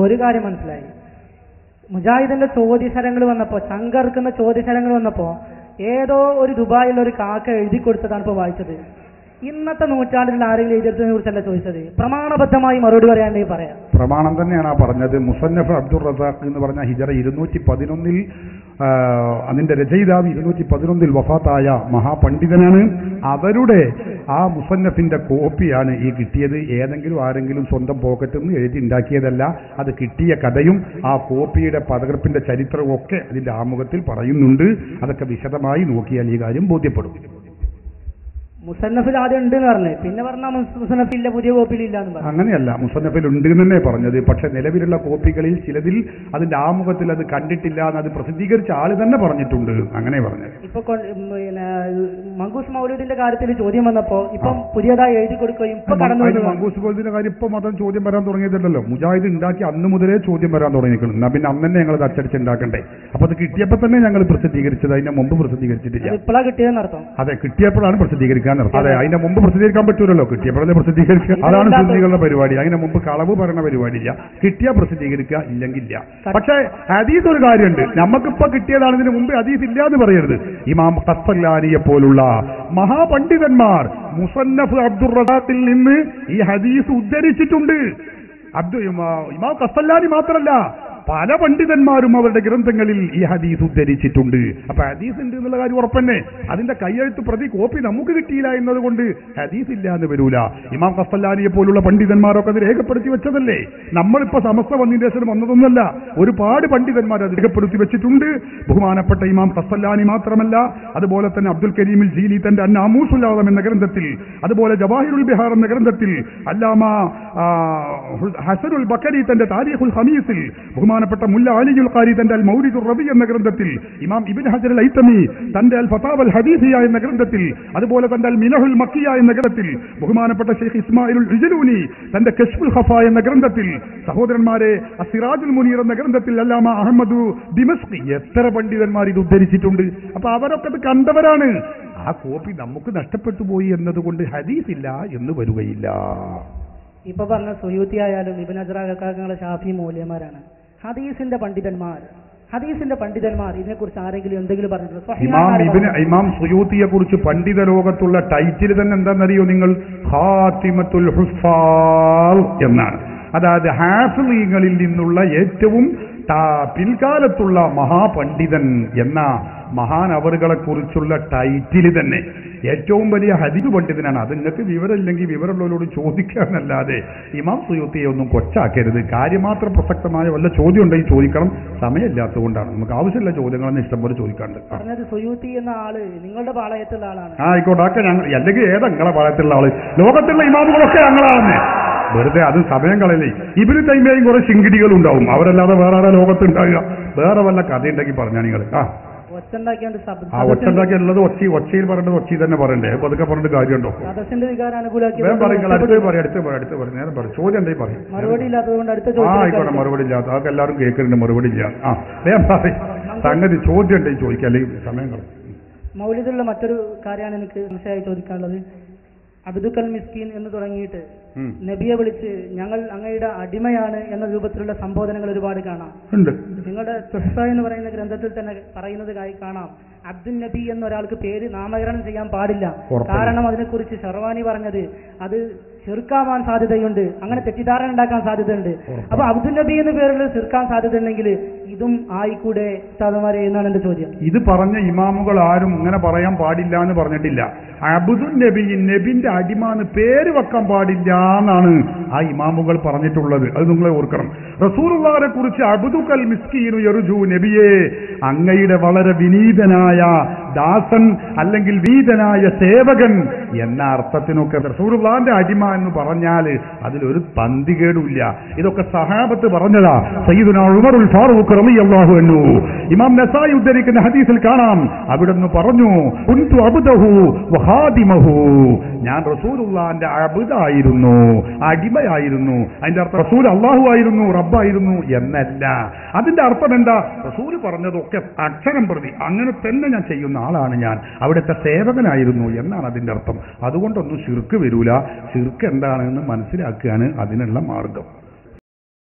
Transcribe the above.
ഒരു കാര്യം മനസ്സിലായി, മുജാഹിദിന്റെ ചോദ്യശരങ്ങൾ വന്നപ്പോ, ചങ്കർക്കുന്ന ചോദ്യശരങ്ങൾ വന്നപ്പോ ഏതോ ഒരു ദുബായിലുള്ള ഒരു കാക്ക എഴുതി കൊടുത്തതാണ് ഇപ്പൊ വായിച്ചത്. ഇന്നത്തെ നൂറ്റാണ്ടിൽ ആരെങ്കിലും എഴുതിയതിനെ കുറിച്ചല്ല ചോദിച്ചത്. പ്രമാണബദ്ധമായി മറുപടി പറയാണ്ടെങ്കിൽ പറയാം. പ്രമാണം തന്നെയാണ് ആ പറഞ്ഞത്. മുസന്നഫ് അബ്ദുൾ റസാഖ് എന്ന് പറഞ്ഞ ഹിജറ 211 അതിന്റെ രചയിതാവ് 211 വഫാത്തായ മഹാപണ്ഡിതനാണ്. അവരുടെ ആ മുസന്നഫിന്റെ കോപ്പിയാണ് ഈ കിട്ടിയത്. ഏതെങ്കിലും ആരെങ്കിലും സ്വന്തം പോക്കറ്റിൽ നിന്ന് എഴുതി ഉണ്ടാക്കിയതല്ല. അത് കിട്ടിയ കഥയും ആ കോപ്പിയുടെ പകർപ്പിന്റെ ചരിത്രവും ഒക്കെ അതിന്റെ ആമുഖത്തിൽ പറയുന്നുണ്ട്. അതൊക്കെ വിശദമായി നോക്കിയാൽ ഈ കാര്യം ബോധ്യപ്പെടും. മുസന്നഫിൽ ആദ്യം ഉണ്ട് എന്ന് പറഞ്ഞേ, പിന്നെ പറഞ്ഞാൽ മുസന്നഫില്ല, പുതിയ കോപ്പിയിലില്ല എന്ന് പറഞ്ഞു. അങ്ങനെയല്ല, മുസന്നഫിൽ ഉണ്ട് എന്നേ പറഞ്ഞത്. പക്ഷെ നിലവിലുള്ള കോപ്പികളിൽ ചിലതിൽ അതിന്റെ ആമുഖത്തിൽ അത് കണ്ടിട്ടില്ല എന്ന് അത് പ്രസിദ്ധീകരിച്ച ആള് തന്നെ പറഞ്ഞിട്ടുണ്ട്. അങ്ങനെ പറഞ്ഞത്. ഇപ്പൊ മങ്കൂസ് മൗലൂദിന്റെ കാര്യത്തിൽ ചോദ്യം വന്നപ്പോ ഇപ്പം പുതിയതായി എഴുതി കൊടുക്കുകയും മങ്കൂസ് മൗലൂദിന്റെ കാര്യം ഇപ്പൊ മാത്രം ചോദ്യം വരാൻ തുടങ്ങിയതല്ലോ. മുജാഹിദ് ഉണ്ടാക്കി അന്ന് മുതലേ ചോദ്യം വരാൻ തുടങ്ങിയിരിക്കണം. എന്നാ പിന്നെ അന്ന് തന്നെ ഞങ്ങൾ അത് അച്ചടിച്ചുണ്ടാക്കണ്ടേ? അപ്പൊ അത് കിട്ടിയപ്പോ തന്നെ ഞങ്ങൾ പ്രസിദ്ധീകരിച്ചത്, അതിന്റെ മുമ്പ് പ്രസിദ്ധീകരിച്ചിട്ടില്ല. ഇപ്പോഴാണ് കിട്ടിയതെന്നർത്ഥം. അതെ, കിട്ടിയപ്പോഴാണ് പ്രസിദ്ധീകരിക്കാൻ. അതെ, അതിന്റെ മുമ്പ് പ്രസിദ്ധീകരിക്കാൻ പറ്റൂലല്ലോ. കിട്ടിയപ്പോഴല്ലേ പ്രസിദ്ധീകരിക്കുക. അതാണ് സുന്നികളുടെ പരിപാടി. അതിന്റെ മുമ്പ് കളവ് പറയുന്ന പരിപാടിയില്ല. കിട്ടിയാ പ്രസിദ്ധീകരിക്കുക, ഇല്ലെങ്കില്ല. പക്ഷേ ഹദീസ് ഒരു കാര്യമുണ്ട്, നമുക്കിപ്പോ കിട്ടിയതാണ്, ഇതിന് മുമ്പ് ഹദീസ് ഇല്ല എന്ന് പറയരുത്. ഇമാം ഖസ്സലാനിയെ പോലുള്ള മഹാപണ്ഡിതന്മാർ മുസന്നഫ് അബ്ദുർ റസാഖിൽ നിന്ന് ഈ ഹദീസ് ഉദ്ധരിച്ചിട്ടുണ്ട്. ഇമാം ഖസ്സലാനി മാത്രമല്ല, പല പണ്ഡിതന്മാരും അവരുടെ ഗ്രന്ഥങ്ങളിൽ ഈ ഹദീസ് ഉദ്ധരിച്ചിട്ടുണ്ട്. അപ്പൊ ഹദീസ് ഉണ്ട് എന്നുള്ള കാര്യം ഉറപ്പന്നെ. അതിന്റെ കയ്യെഴുത്ത് പ്രതി കോപ്പി നമുക്ക് കിട്ടിയില്ല എന്നതുകൊണ്ട് ഹദീസ് ഇല്ല എന്ന് വരൂല. ഇമാം ഖസ്സലാനിയെ പോലുള്ള പണ്ഡിതന്മാരൊക്കെ അത് രേഖപ്പെടുത്തി വെച്ചതല്ലേ. നമ്മളിപ്പോ സമസ്ത വന്നതിന് ശേഷം വന്നതൊന്നല്ല. ഒരുപാട് പണ്ഡിതന്മാർ അത് രേഖപ്പെടുത്തി വെച്ചിട്ടുണ്ട്. ബഹുമാനപ്പെട്ട ഇമാം ഖസ്സലാനി മാത്രമല്ല, അതുപോലെ തന്നെ അബ്ദുൽ കരീമിൽ ജീലി തന്റെ അന്നാമൂസുൽ ആദം എന്ന ഗ്രന്ഥത്തിൽ, അതുപോലെ ജവാഹിറുൽ ബിഹാർ എന്ന ഗ്രന്ഥത്തിൽ, അല്ലാമ ഹസനുൽ ബക്കരി തന്റെ താരീഖുൽ ഹമീസിൽ, ബഹുമാനപ്പെട്ട മുല്ല അലിയുൽ ഖാരി തന്റെ അൽ മൗലിദുർ റബി എന്ന ഗ്രന്ഥത്തിൽ, ഇമാം ഇബ്നു ഹജർ അൽ ഹൈതമി തന്റെ അൽ ഫതാവ അൽ ഹദീസിയ എന്ന ഗ്രന്ഥത്തിൽ, അതുപോലെ തന്റെ അൽ മിനഹുൽ മക്കിയ എന്ന ഗ്രന്ഥത്തിൽ, ബഹുമാനപ്പെട്ട ഷെയ്ഖ് ഇസ്മായിലുൽ ഉജ്ലൂനി തന്റെ കശ്ഫുൽ ഖഫ എന്ന ഗ്രന്ഥത്തിൽ, സഹോദരന്മാരെ അസിറാജുൽ മുനീർ എന്ന ഗ്രന്ഥത്തിൽ അല്ലാമ അഹമ്മദു ദിമസ്കി, എത്ര പണ്ഡിതന്മാർ ഇത് ഉദ്ധരിച്ചിട്ടുണ്ട്. അപ്പൊ അവരൊക്കെ ഇത് കണ്ടവരാണ്. ആ കോപ്പി നമുക്ക് നഷ്ടപ്പെട്ടു പോയി എന്നതുകൊണ്ട് ഹദീസ് ഇല്ല എന്ന് വരികയില്ല. ഇപ്പൊ പറഞ്ഞ സുയൂത്തി ആയാലും ഇബ്നു ഹജർ ഷാഫി മൗലവിമാരാണ് ഹദീസിന്റെ പണ്ഡിതന്മാർ. ഇതിനെക്കുറിച്ച് ആരെങ്കിലും എന്തെങ്കിലും പറഞ്ഞിട്ടുണ്ടോ? ഇമാം സുയൂത്തിയെ കുറിച്ച് പണ്ഡിത ലോകത്തുള്ള ടൈറ്റിൽ തന്നെ എന്താണെന്നറിയോ നിങ്ങൾ? ഖാത്തിമത്തുൽ ഹുഫാസ് എന്നാണ്. അതായത് ഹാഫിളീങ്ങളിൽ നിന്നുള്ള ഏറ്റവും പിൽക്കാലത്തുള്ള മഹാപണ്ഡിതൻ എന്ന മഹാനവറുകളെ കുറിച്ചുള്ള ടൈറ്റിൽ തന്നെ ഏറ്റവും വലിയ ഹദീസ് പണ്ഡിതനാണ്. അത് നിങ്ങൾക്ക് വിവരമില്ലെങ്കിൽ വിവരമുള്ളവരോട് ചോദിക്കാനല്ലാതെ ഇമാം സുയൂത്തിയെ ഒന്നും കൊച്ചാക്കരുത്. കാര്യമാത്രം പ്രസക്തമായ വല്ല ചോദ്യം ഉണ്ടെങ്കിൽ ചോദിക്കണം. സമയമില്ലാത്തതുകൊണ്ടാണ്. നമുക്ക് ആവശ്യമില്ല ചോദ്യങ്ങളെന്ന് ഇഷ്ടംപോലെ ചോദിക്കാണ്ട്. സുയൂത്തി എന്ന ആള് നിങ്ങളുടെ പാളയത്തുള്ള ആളാണ്. ആയിക്കോട്ടെ, അല്ലെങ്കിൽ ഏതാ നിങ്ങളെ പാളയത്തുള്ള ആള്? ലോകത്തുള്ള ഇമാമുകളൊക്കെ ഞങ്ങളാണെന്ന്. വെറുതെ അത് സമയം കളയലേ. ഇബ്നു തൈമിയയും കുറെ ശിങ്കിടികൾ ഉണ്ടാവും. അവരല്ലാതെ വേറെ ആരാ ലോകത്തുണ്ടാകുക? വേറെ വല്ല കഥയുണ്ടെങ്കിൽ പറഞ്ഞാ നിങ്ങൾ ഒച്ചുണ്ടാക്കിയുള്ളത് ഒച്ചയിൽ പറയേണ്ടത് ഒച്ചയിൽ തന്നെ പറയണ്ടേ? അപ്പൊ അതൊക്കെ പറഞ്ഞിട്ട് കാര്യമുണ്ടോ? അടുത്ത് പറയും. നേരം പറയും. ചോദ്യം എന്തെങ്കിലും പറയും. ആയിക്കോട്ടെ, മറുപടി ഇല്ലാത്ത അതൊക്കെ എല്ലാവരും കേൾക്കുന്നുണ്ട്. മറുപടി ഇല്ല. വേഗം പറയും. സംഗതി ചോദ്യം ഉണ്ടെങ്കിൽ ചോദിക്കാം, അല്ലെങ്കിൽ സമയം കളയും. മൗലിദുള്ള മറ്റൊരു കാര്യമാണ് എനിക്ക് മനസ്സിലായി ചോദിക്കാനുള്ളത്. അബ്ദുൽ മിസ്കീൻ എന്ന് തുടങ്ങിയിട്ട് നബിയെ വിളിച്ച് ഞങ്ങൾ അങ്ങയുടെ അടിമയാണ് എന്ന രൂപത്തിലുള്ള സംബോധനകൾ ഒരുപാട് കാണാം. നിങ്ങളുടെ തുഹ്ഫ എന്ന് പറയുന്ന ഗ്രന്ഥത്തിൽ തന്നെ പറയുന്നത് കാണാം, അബ്ദുൽ നബി എന്നൊരാൾക്ക് പേര് നാമകരണം ചെയ്യാൻ പാടില്ല. കാരണം അതിനെക്കുറിച്ച് ഷർവാനി പറഞ്ഞത് അത് ശിർക്കാവാൻ സാധ്യതയുണ്ട്, അങ്ങനെ തെറ്റിദ്ധാരണ ഉണ്ടാക്കാൻ സാധ്യതയുണ്ട്. അപ്പൊ അബ്ദുൽ നബി എന്ന പേരിൽ ശിർക്കാൻ സാധ്യത ഉണ്ടെങ്കിൽ ഇതും ആയിക്കൂടെ ഉസ്താദുമാരെ എന്നാണ് എന്റെ ചോദ്യം. ഇത് പറഞ്ഞ ഇമാമുകൾ ആരും ഇങ്ങനെ പറയാൻ പാടില്ല എന്ന് പറഞ്ഞിട്ടില്ല. അബ്ദുൽ നബി, നബിന്റെ അടിമ എന്ന് പേര് വെക്കാൻ പാടില്ല എന്നാണ് ആ ഇമാമുകൾ പറഞ്ഞിട്ടുള്ളത്. അത് നിങ്ങളെ ഓർക്കണം. റസൂലുള്ളാഹിനെ കുറിച്ച് അബ്ദുൽ മിസ്കീനു യർജു, നബിയെ അങ്ങയുടെ വളരെ വിനീതനായ ദാസൻ അല്ലെങ്കിൽ വീതനായ സേവകൻ എന്ന അർത്ഥത്തിനൊക്കെ റസൂലുള്ളാഹിന്റെ അടിമ എന്ന് പറഞ്ഞാൽ അതിലൊരു പന്തികേടുമില്ല. ഇതൊക്കെ സഹാബത്ത് പറഞ്ഞതാ. സയ്യിദുനാ ഉമറുൽ ഫാറൂഖ് റളിയല്ലാഹു അൻഹു ഇമാം നസായി ഉദ്ധരിക്കുന്ന ഹദീസിൽ കാണാം. അവിടുന്ന് പറഞ്ഞു, കുൻതു അബ്ദഹു വഖാദിമഹു, ഞാൻ റസൂലുള്ളാഹിന്റെ അബ്ദായിരുന്നു, അടിമയായിരുന്നു. അതിന്റെ അർത്ഥം റസൂൽ അല്ലാഹു ആയിരുന്നു, റബ്ബായിരുന്നു എന്നല്ല. അതിന്റെ അർത്ഥം എന്താ? റസൂൽ പറഞ്ഞതൊക്കെ അക്ഷരം പ്രതി അങ്ങനെ തന്നെ ഞാൻ ചെയ്യുന്ന ആളാണ് ഞാൻ, അവിടുത്തെ സേവകനായിരുന്നു എന്നാണ് അതിന്റെ അർത്ഥം. അതുകൊണ്ടൊന്നും ശിർക്ക് വരൂല. ശിർക്ക് എന്താണെന്ന് മനസ്സിലാക്കുകയാണ് അതിനുള്ള മാർഗം.